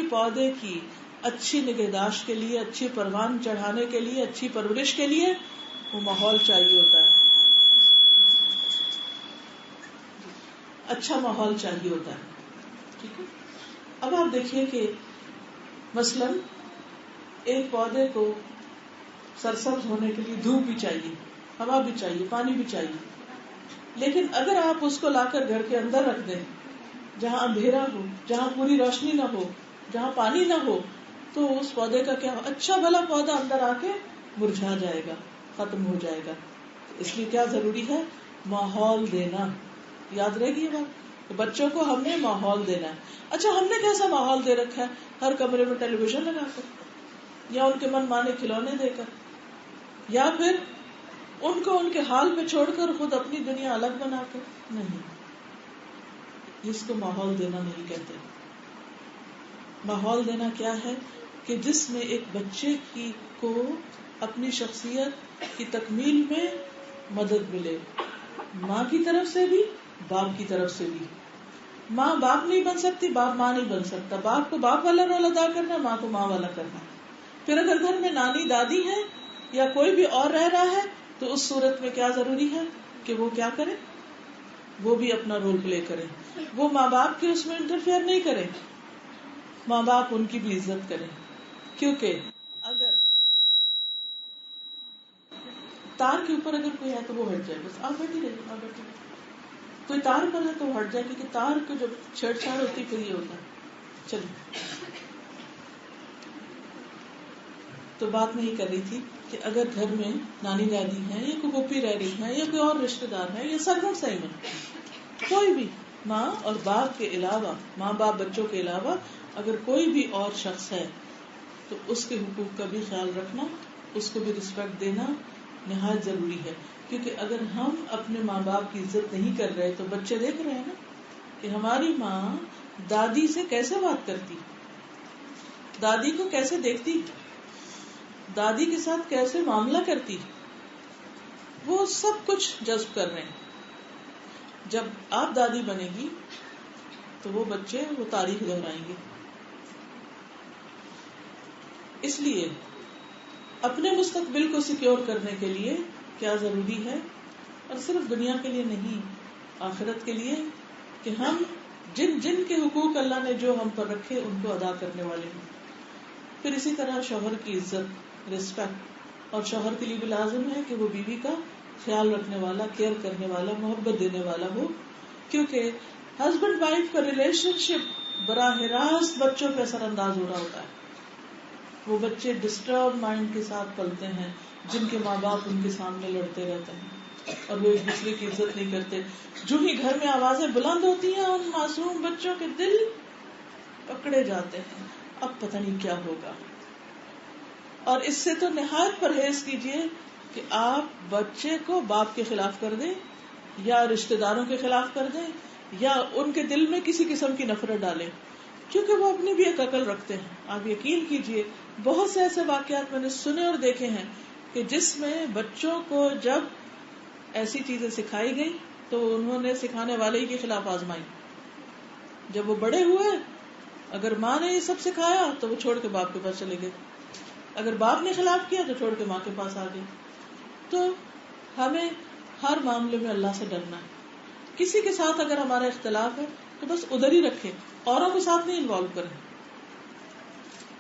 پودے کی اچھی نگہداشت کے لیے، اچھی پروان چڑھانے کے لیے، اچھی پرورش کے لیے وہ ماحول چاہیے ہوتا ہے، اچھا ماحول چاہیے ہوتا ہے. ٹھیک ہے. اب آپ دیکھیے کہ مثلا ایک پودے کو سرسبز ہونے کے لیے دھوپ بھی چاہیے، ہوا بھی چاہیے، پانی بھی چاہیے. لیکن اگر آپ اس کو لا کر گھر کے اندر رکھ دیں، جہاں اندھیرا ہو، جہاں پوری روشنی نہ ہو، جہاں پانی نہ ہو، تو اس پودے کا کیا ہو؟ اچھا بھلا پودا اندر آ کے مرجھا جائے گا، ختم ہو جائے گا. اس لیے کیا ضروری ہے؟ ماحول دینا. یاد رہے گی یہ بات. تو بچوں کو ہم نے ماحول دینا ہے. اچھا ہم نے کیسا ماحول دے رکھا ہے؟ ہر کمرے میں ٹیلی ویژن لگا کر, یا ان کے من مانے کھلونے دے کر, یا پھر ان کو ان کے حال پہ چھوڑ کر خود اپنی دنیا الگ بنا کر. نہیں, جس کو ماحول دینا نہیں کہتے. ماحول دینا کیا ہے کہ جس میں ایک بچے کو اپنی شخصیت کی تکمیل میں مدد ملے, ماں کی طرف سے بھی باپ کی طرف سے بھی. ماں باپ نہیں بن سکتی, باپ ماں نہیں بن سکتا. باپ کو باپ والا رول ادا کرنا, ماں کو ماں والا کرنا. پھر اگر گھر میں نانی دادی ہے یا کوئی بھی اور رہ رہا ہے تو اس صورت میں کیا ضروری ہے کہ وہ کیا کرے, وہ بھی اپنا رول پلے کرے. وہ ماں باپ کے اس میں انٹرفیئر نہیں کرے, ماں باپ ان کی بھی عزت کرے. کیونکہ اگر تار کے اوپر اگر کوئی ہے تو وہ ہٹ جائے, بس آپ بیٹھی رہیے, آپ بیٹھی رہیے. کوئی تار پر ہے تو وہ ہٹ جائے, کیونکہ تار کو جب چھیڑ چھاڑ ہوتی پھر یہ ہوتا ہے. چلیے, تو بات میں یہ کر رہی تھی کہ اگر گھر میں نانی دادی ہے یا کوئی پھوپھی رہ رہی ہے یا کوئی اور رشتے دار ہے یا سگن صحیح میں کوئی بھی, ماں اور باپ کے علاوہ, ماں باپ بچوں کے علاوہ اگر کوئی بھی اور شخص ہے تو اس کے حقوق کا بھی خیال رکھنا, اس کو بھی رسپیکٹ دینا نہایت ضروری ہے. کیونکہ اگر ہم اپنے ماں باپ کی عزت نہیں کر رہے تو بچے دیکھ رہے ہیں نا کہ ہماری ماں دادی سے کیسے بات کرتی, دادی کو کیسے دیکھتی, دادی کے ساتھ کیسے معاملہ کرتی, وہ سب کچھ جذب کر رہے ہیں. جب آپ دادی بنے گی تو وہ بچے وہ تاریخ دہرائیں گے. اس لیے اپنے مستقبل کو سیکیور کرنے کے لیے کیا ضروری ہے, اور صرف دنیا کے لیے نہیں, آخرت کے لیے, کہ ہم جن جن کے حقوق اللہ نے جو ہم پر رکھے ان کو ادا کرنے والے ہیں. پھر اسی طرح شوہر کی عزت, رسپیکٹ, اور شوہر کے لیے بھی لازم ہے کہ وہ بیوی کا خیال رکھنے والا, کیئر کرنے والا, محبت دینے والا ہو. کیونکہ ہسبینڈ وائف کا ریلیشن شپ براہ راست بچوں پہ اثر انداز ہو رہا ہوتا ہے. وہ بچے ڈسٹرب مائنڈ کے ساتھ پلتے ہیں جن کے ماں باپ ان کے سامنے لڑتے رہتے ہیں اور وہ ایک دوسرے کی عزت نہیں کرتے. جو ہی گھر میں آوازیں بلند ہوتی ہیں ان معصوم بچوں کے دل پکڑے جاتے ہیں, اب پتہ نہیں کیا ہوگا. اور اس سے تو نہایت پرہیز کیجیے کہ آپ بچے کو باپ کے خلاف کر دیں یا رشتہ داروں کے خلاف کر دیں یا ان کے دل میں کسی قسم کی نفرت ڈالیں, کیونکہ وہ اپنی بھی ایک عقل رکھتے ہیں. آپ یقین کیجیے بہت سے ایسے واقعات میں نے سنے اور دیکھے ہیں کہ جس میں بچوں کو جب ایسی چیزیں سکھائی گئی تو انہوں نے سکھانے والے ہی کے خلاف آزمائی. جب وہ بڑے ہوئے, اگر ماں نے یہ سب سکھایا تو وہ چھوڑ کے باپ کے پاس چلے گئے, اگر باپ نے خلاف کیا تو چھوڑ کے ماں کے پاس آ گئے. تو ہمیں ہر معاملے میں اللہ سے ڈرنا ہے. کسی کے ساتھ اگر ہمارا اختلاف ہے تو بس ادھر ہی رکھیں, اوروں کے ساتھ نہیں انوالو کریں,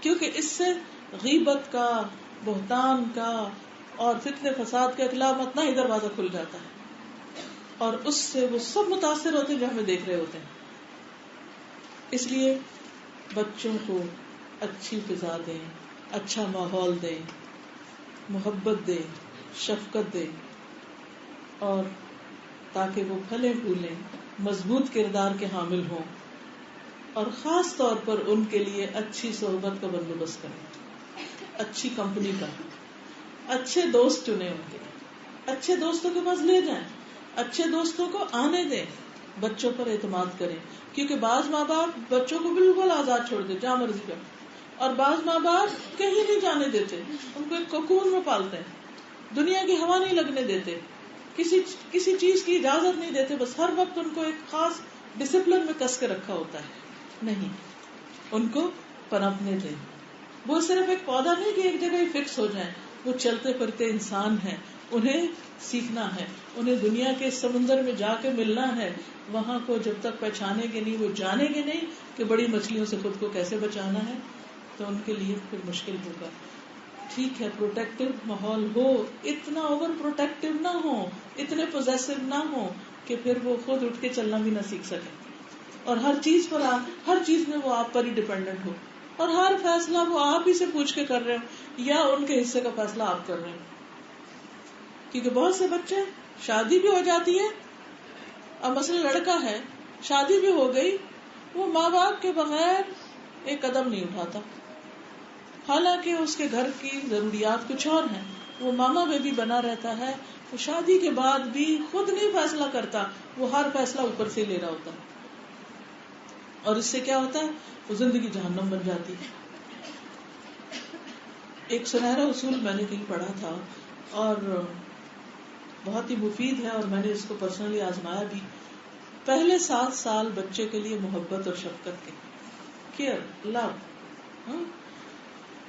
کیونکہ اس سے غیبت کا, بہتان کا اور فتنہ فساد کا اطلاع اتنا ہی دروازہ کھل جاتا ہے, اور اس سے وہ سب متاثر ہوتے ہیں جو ہمیں دیکھ رہے ہوتے ہیں. اس لیے بچوں کو اچھی فضا دیں, اچھا ماحول دیں, محبت دیں, شفقت دیں, اور تاکہ وہ پھلے پھولیں, مضبوط کردار کے حامل ہوں, اور خاص طور پر ان کے لیے اچھی صحبت کا بندوبست کریں, اچھی کمپنی کا, اچھے دوست چنیں, ان کے اچھے دوستوں کے پاس لے جائیں, اچھے دوستوں کو آنے دیں, بچوں پر اعتماد کریں. کیونکہ بعض ماں باپ بچوں کو بالکل آزاد چھوڑ دے جہاں مرضی کر, اور بعض ماں باپ کہیں نہیں جانے دیتے, ان کو ایک کوکون میں پالتے ہیں, دنیا کی ہوا نہیں لگنے دیتے, کسی چیز کی اجازت نہیں دیتے, بس ہر وقت ان کو ایک خاص ڈسپلن میں کس کے رکھا ہوتا ہے. نہیں, ان کو پنپنے دیں. وہ صرف ایک پودا نہیں کہ ایک جگہ ہی فکس ہو جائیں, وہ چلتے پھرتے انسان ہیں, انہیں سیکھنا ہے, انہیں دنیا کے سمندر میں جا کے ملنا ہے. وہاں کو جب تک پہچانیں گے نہیں, وہ جانیں گے نہیں کہ بڑی مچھلیوں سے خود کو کیسے بچانا ہے, تو ان کے لیے پھر مشکل ہوگا. ٹھیک ہے, پروٹیکٹیو ماحول ہو, اتنا اوور پروٹیکٹیو نہ ہو, اتنے پوزیسو نہ ہو کہ پھر وہ خود اٹھ کے چلنا بھی نہ سیکھ سکے, اور ہر چیز میں وہ آپ پر ہی ڈیپینڈنٹ ہو, اور ہر فیصلہ وہ آپ ہی سے پوچھ کے کر رہے ہو یا ان کے حصے کا فیصلہ آپ کر رہے ہو. کیونکہ بہت سے بچے شادی بھی ہو جاتی ہے, اب مثلا لڑکا ہے شادی بھی ہو گئی، وہ ماں باپ کے بغیر ایک قدم نہیں اٹھاتا، حالانکہ اس کے گھر کی ضروریات کچھ اور ہیں، وہ ماما بیبی بنا رہتا ہے، وہ شادی کے بعد بھی خود نہیں فیصلہ کرتا، وہ ہر فیصلہ اوپر سے لے رہا ہوتا ہے، اور اس سے کیا ہوتا ہے، وہ زندگی جہنم بن جاتی ہے۔ ایک سنہرا اصول میں نے کہیں پڑھا تھا اور بہت ہی مفید ہے، اور میں نے اس کو پرسنلی آزمایا بھی۔ پہلے 7 سال بچے کے لیے محبت اور شفقت کے، کیئر، لو،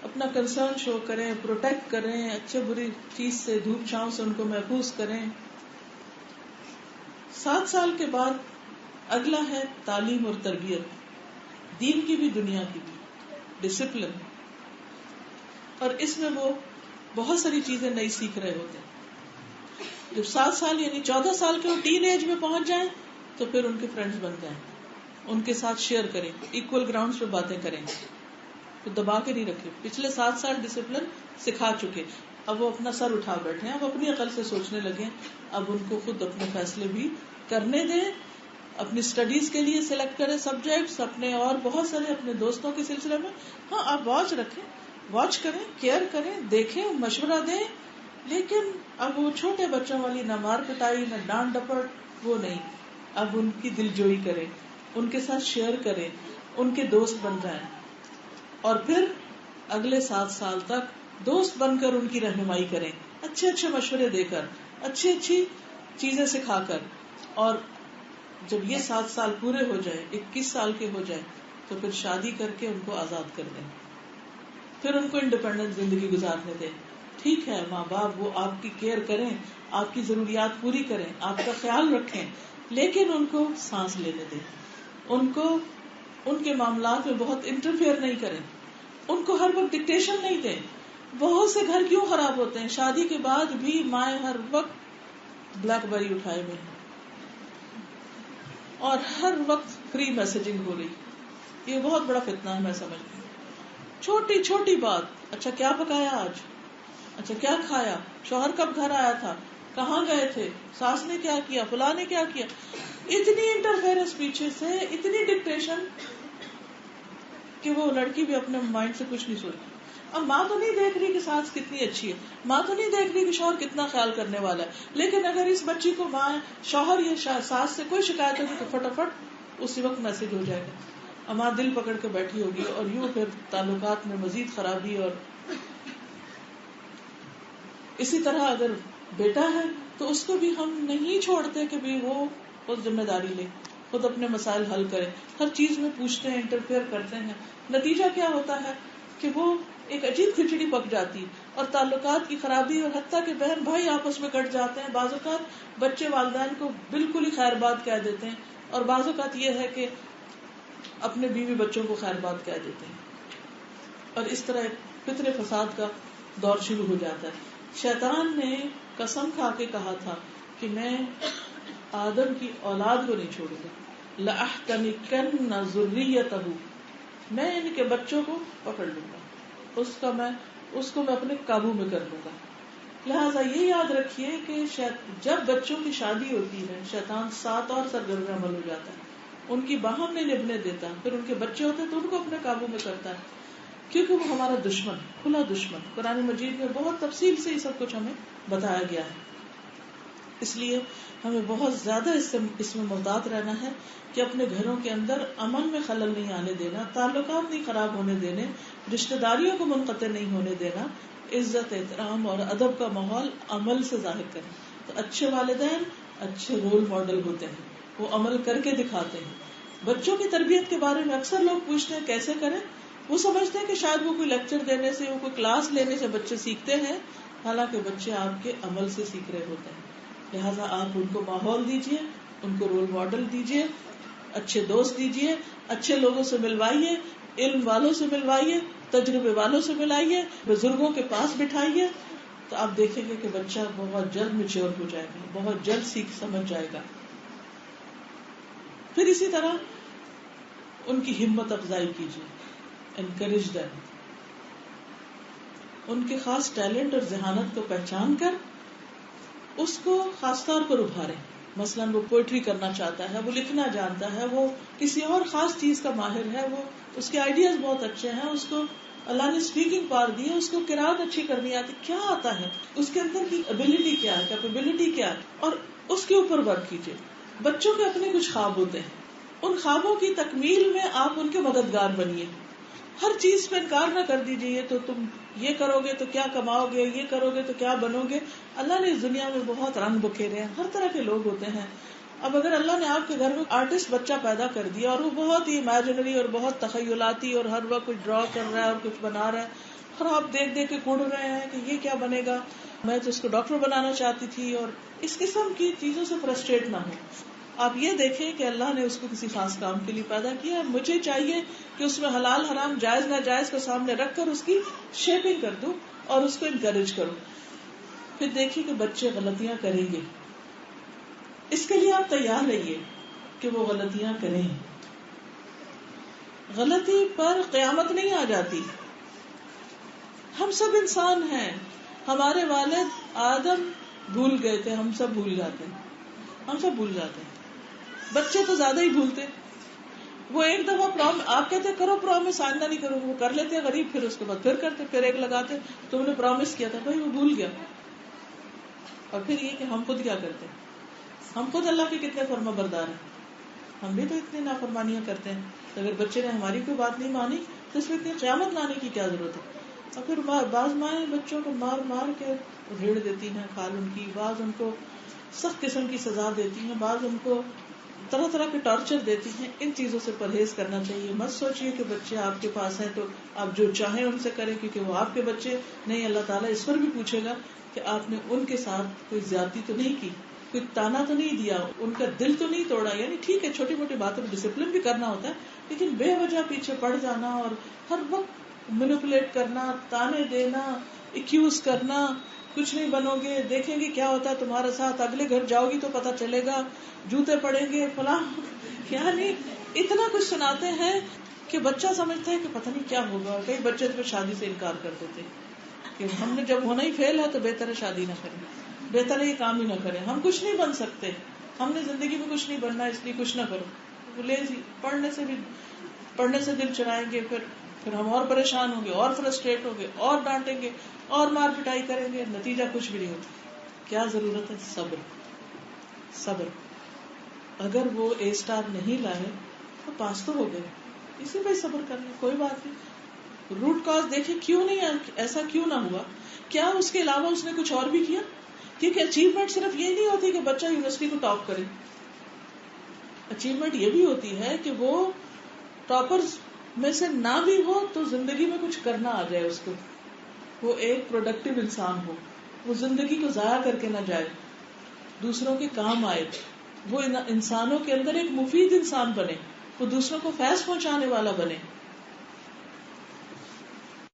اپنا کنسرن شو کریں، پروٹیکٹ کریں، اچھے بری چیز سے، دھوپ چھاؤں سے ان کو محفوظ کریں۔ 7 سال کے بعد اگلا ہے تعلیم اور تربیت، دین کی بھی دنیا کی بھی، ڈسپلن، اور اس میں وہ بہت ساری چیزیں نئی سیکھ رہے ہوتے ہیں۔ جب 7 سال یعنی 14 سال کے وہ ٹین ایج میں پہنچ جائیں تو پھر ان کے فرینڈز بن جائیں، ان کے ساتھ شیئر کریں، ایکول گراؤنڈز پہ باتیں کریں، تو دبا کے نہیں رکھے۔ پچھلے 7 سال ڈسپلن سکھا چکے، اب وہ اپنا سر اٹھا بیٹھے ہیں، اب اپنی عقل سے سوچنے لگے، اب ان کو خود اپنے فیصلے بھی کرنے دیں، اپنی اسٹڈیز کے لیے سلیکٹ کریں سبجیکٹس، اپنے اور بہت سارے اپنے دوستوں کے سلسلے میں۔ ہاں آپ واچ رکھیں، واچ کریں، کیئر کریں، دیکھیں، مشورہ دیں، لیکن اب وہ چھوٹے بچوں والی نہ مار پٹائی نہ ڈانٹ ڈپٹ وہ نہیں، اب ان کی دلجوئی کریں، ان کے ساتھ شیئر کریں، ان کے دوست بن جائیں، اور پھر اگلے 7 سال تک دوست بن کر ان کی رہنمائی کریں، اچھے اچھے مشورے دے کر، اچھی اچھی چیزیں سکھا کر، اور جب یہ 7 سال پورے ہو جائے، 21 سال کے ہو جائے، تو پھر شادی کر کے ان کو آزاد کر دیں، پھر ان کو انڈیپینڈنٹ زندگی گزارنے دیں۔ ٹھیک ہے ماں باپ وہ آپ کی کیئر کریں، آپ کی ضروریات پوری کریں، آپ کا خیال رکھیں، لیکن ان کو سانس لینے دیں، ان کو ان کے معاملات میں بہت انٹرفیئر نہیں کریں، ان کو ہر وقت ڈکٹیشن نہیں دیں۔ بہت سے گھر کیوں خراب ہوتے ہیں؟ شادی کے بعد بھی مائیں ہر وقت بلیک بیری اٹھائے ہوئے ہیں اور ہر وقت فری میسجنگ ہو رہی، یہ بہت بڑا فتنہ ہے۔ میں سمجھتی ہوں چھوٹی چھوٹی بات، اچھا کیا پکایا آج، اچھا کیا کھایا، شوہر کب گھر آیا تھا، کہاں گئے تھے، ساس نے کیا کیا، فلاں نے کیا کیا، اتنی انٹرفیئرنس پیچھے سے، اتنی ڈکٹیشن کہ وہ لڑکی بھی اپنے مائنڈ سے کچھ نہیں سوچتی۔ اب ماں تو نہیں دیکھ رہی کہ ساس کتنی اچھی ہے، ماں تو نہیں دیکھ رہی کہ شوہر کتنا خیال کرنے والا ہے، لیکن اگر اس بچی کو ماں، شوہر یا ساس سے کوئی شکایت ہوگی تو فٹافٹ اسی وقت میسج ہو جائے گا، اب ماں دل پکڑ کے بیٹھی ہوگی، اور یوں پھر تعلقات میں مزید خرابی۔ اور اسی طرح اگر بیٹا ہے تو اس کو بھی ہم نہیں چھوڑتے کہ بھی وہ خود ذمہ داری لے، خود اپنے مسائل حل کرے، ہر چیز میں پوچھتے ہیں، انٹرفیئر کرتے ہیں۔ نتیجہ کیا ہوتا ہے کہ وہ ایک عجیب کھچڑی پک جاتی، اور تعلقات کی خرابی، اور حتیٰ کہ بہن بھائی آپس میں کٹ جاتے ہیں۔ بعض اوقات بچے والدین کو بالکل ہی خیر بات کہہ دیتے ہیں، اور بعض اوقات یہ ہے کہ اپنے بیوی بچوں کو خیر بات کہہ دیتے ہیں، اور اس طرح ایک فطرے فساد کا دور شروع ہو جاتا ہے۔ شیطان نے قسم کھا کے کہا تھا کہ میں آدم کی اولاد کو نہیں چھوڑوں گا، لَأَحْتَنِكَنَّ ذُرِّيَّتَهُ، میں ان کے بچوں کو پکڑ لوں گا، اس کو میں اپنے قابو میں کر لوں گا۔ لہٰذا یہ یاد رکھیے کہ جب بچوں کی شادی ہوتی ہے، شیطان 7 اور سرگرم عمل ہو جاتا ہے، ان کی باہم نہیں نبھنے دیتا، پھر ان کے بچے ہوتے ہیں تو ان کو اپنے قابو میں کرتا ہے، کیونکہ وہ ہمارا دشمن، کھلا دشمن۔ قرآن مجید میں بہت تفصیل سے یہ سب کچھ ہمیں بتایا گیا ہے، اس لیے ہمیں بہت زیادہ اس میں محتاط رہنا ہے کہ اپنے گھروں کے اندر امن میں خلل نہیں آنے دینا، تعلقات نہیں خراب ہونے دینے، رشتہ داریوں کو منقطع نہیں ہونے دینا، عزت، احترام اور ادب کا ماحول عمل سے ظاہر کریں۔ تو اچھے والدین اچھے رول ماڈل ہوتے ہیں، وہ عمل کر کے دکھاتے ہیں۔ بچوں کی تربیت کے بارے میں اکثر لوگ پوچھتے ہیں کیسے کریں، وہ سمجھتے ہیں کہ شاید وہ کوئی لیکچر دینے سے، وہ کوئی کلاس لینے سے بچے سیکھتے ہیں، حالانکہ بچے آپ کے عمل سے سیکھ رہے ہوتے ہیں۔ لہٰذا آپ ان کو ماحول دیجیے، ان کو رول ماڈل دیجیے، اچھے دوست دیجیے، اچھے لوگوں سے ملوائیے، علم والوں سے ملوائیے، تجربے والوں سے ملائیے، بزرگوں کے پاس بٹھائیے، تو آپ دیکھیں گے کہ بچہ بہت جلد میچور ہو جائے گا، بہت جلد سیکھ سمجھ جائے گا۔ پھر اسی طرح ان کی ہمت افزائی کیجیے، انکریج دیم، ان کے خاص ٹیلنٹ اور ذہانت کو پہچان کر اس کو خاص طور پر ابھاریں۔ مثلاً وہ پوئٹری کرنا چاہتا ہے, وہ لکھنا جانتا ہے, وہ کسی اور خاص چیز کا ماہر ہے, وہ اس کے آئیڈیاز بہت اچھے ہیں, اس کو اللہ نے اسپیکنگ پاور دی ہے, اس کو قرات اچھی کرنی آتی, کیا آتا ہے, اس کے اندر کی ابیلٹی کیا ہے, کیپیبلٹی کیا ہے, اور اس کے اوپر ورک کیجیے. بچوں کے اپنے کچھ خواب ہوتے ہیں, ان خوابوں کی تکمیل میں آپ ان کے مددگار بنیے. ہر چیز پہ انکار نہ کر دیجیے, تو تم یہ کرو گے تو کیا کماؤ گے, یہ کرو گے تو کیا بنو گے. اللہ نے اس دنیا میں بہت رنگ بکھیرے ہیں, ہر طرح کے لوگ ہوتے ہیں. اب اگر اللہ نے آپ کے گھر میں آرٹسٹ بچہ پیدا کر دیا اور وہ بہت ہی امیجنری اور بہت تخیلاتی اور ہر وقت کچھ ڈرا کر رہا ہے اور کچھ بنا رہا ہے, اور آپ دیکھ دیکھ کے کڑ رہے ہیں کہ یہ کیا بنے گا, میں تو اس کو ڈاکٹر بنانا چاہتی تھی, اور اس قسم کی چیزوں سے فرسٹریٹ نہ ہو. آپ یہ دیکھیں کہ اللہ نے اس کو کسی خاص کام کے لیے پیدا کیا ہے, مجھے چاہیے کہ اس میں حلال حرام جائز ناجائز کو سامنے رکھ کر اس کی شیپنگ کر دوں اور اس کو انکریج کروں. پھر دیکھیے کہ بچے غلطیاں کریں گے, اس کے لیے آپ تیار رہیے کہ وہ غلطیاں کریں. غلطی پر قیامت نہیں آ جاتی. ہم سب انسان ہیں, ہمارے والد آدم بھول گئے تھے, ہم سب بھول جاتے ہیں, ہم سب بھول جاتے ہیں. بچے تو زیادہ ہی بھولتے. وہ ایک دفعہ آپ کہتے کرو پرومس, آئندہ نہیں کرو, وہ کر لیتے غریب, پھر اس کے بعد پھر کرتے, پھر ایک لگاتے تم نے پرومس کیا تھا, بھائی وہ بھول گیا. اور پھر یہ کہ ہم خود کیا کرتے ہیں, ہم خود اللہ کے کتنے فرما بردار ہیں, ہم بھی تو اتنی نافرمانیاں کرتے ہیں. اگر بچے نے ہماری کوئی بات نہیں مانی تو اس میں اتنی قیامت لانے کی کیا ضرورت ہے. اور پھر بعض مائیں بچوں کو مار مار کے ریڑھ دیتی ہیں کھال ان کی, بعض ان کو سخت قسم کی سزا دیتی ہیں, بعض ان کو طرح طرح کے ٹارچر دیتی ہیں. ان چیزوں سے پرہیز کرنا چاہیے. مت سوچیے کہ بچے آپ کے پاس ہیں تو آپ جو چاہیں ان سے کریں, کیونکہ وہ آپ کے بچے نہیں. اللہ تعالیٰ اس پر بھی پوچھے گا کہ آپ نے ان کے ساتھ کوئی زیادتی تو نہیں کی, کوئی تانا تو نہیں دیا, ان کا دل تو نہیں توڑا. یعنی ٹھیک ہے چھوٹی موٹی باتوں میں ڈسپلن بھی کرنا ہوتا ہے, لیکن بے وجہ پیچھے پڑ جانا اور ہر وقت مینیپولیٹ کرنا, تانے دینا, ایکیوز کرنا, کچھ نہیں بنو گے, دیکھیں گے کیا ہوتا ہے تمہارے ساتھ, اگلے گھر جاؤ گی تو پتہ چلے گا, جوتے پڑیں گے فلاں, یعنی اتنا کچھ سناتے ہیں کہ بچہ سمجھتا ہے کہ پتہ نہیں کیا ہوگا. اور کئی بچے تو پھر شادی سے انکار کر دیتے کہ ہم نے جب ہونا ہی فیل ہے تو بہتر ہے شادی نہ کریں, بہتر ہے یہ کام ہی نہ کریں, ہم کچھ نہیں بن سکتے, ہم نے زندگی میں کچھ نہیں بننا, اس لیے کچھ نہ کرو. لیزی, پڑھنے سے دل چرائیں گے, پھر ہم اور پریشان ہوں گے, اور فرسٹریٹ ہوں گے, اور ڈانٹیں گے, اور مار پٹائی کریں گے, نتیجہ کچھ بھی نہیں ہوتا. کیا ضرورت ہے؟ صبر. اگر وہ A* نہیں لائے تو پاس تو ہو گئے, اسی پہ صبر کر لیں, کوئی بات نہیں. روٹ کاز دیکھیں, کیوں نہیں ایسا کیوں نہ ہوا, کیا اس کے علاوہ اس نے کچھ اور بھی کیا. کیونکہ اچیومنٹ صرف یہ نہیں ہوتی کہ بچہ یونیورسٹی کو ٹاپ کرے, اچیومنٹ یہ بھی ہوتی ہے کہ وہ ٹاپرز میں سے نہ بھی ہو تو زندگی میں کچھ کرنا آ جائے اس کو, وہ ایک پروڈکٹیو انسان ہو, وہ زندگی کو ضائع کر کے نہ جائے, دوسروں کے کام آئے, وہ انسانوں کے اندر ایک مفید انسان بنے, وہ دوسروں کو فیض پہنچانے والا بنے.